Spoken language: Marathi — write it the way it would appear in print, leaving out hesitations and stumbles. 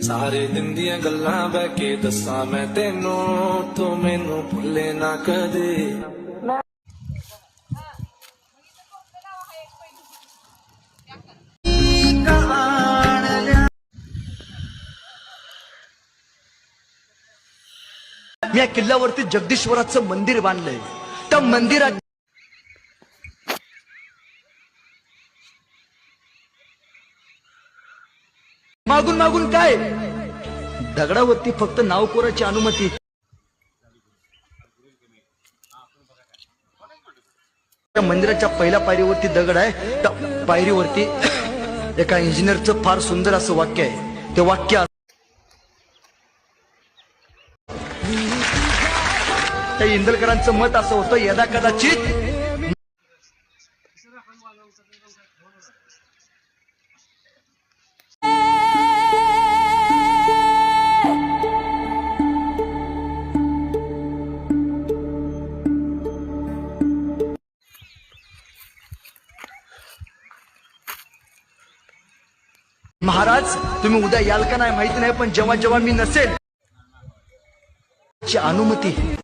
सारे दिन दियां गल्लां बह के दस्सां मैं तेनू, तू मैनू भुले ना कदे। मी या किल्ल्यावरती जगदीश्वराचं मंदिर बांधलंय. त्या मंदिरात मागून मागून काय, दगडावरती फक्त नाव कोराची अनुमती. त्या मंदिराच्या पहिल्या पायरीवरती दगड आहे. त्या पायरीवरती एका इंजिनियरचं फार सुंदर असं वाक्य आहे. ते वाक्य त्या इंदलकरांचं मत असं होतं, यदा कदाचित महाराज तुम्ही उद्या याल का नाही माहिती नाही, पण जेव्हा जेव्हा मी नसेल ची अनुमती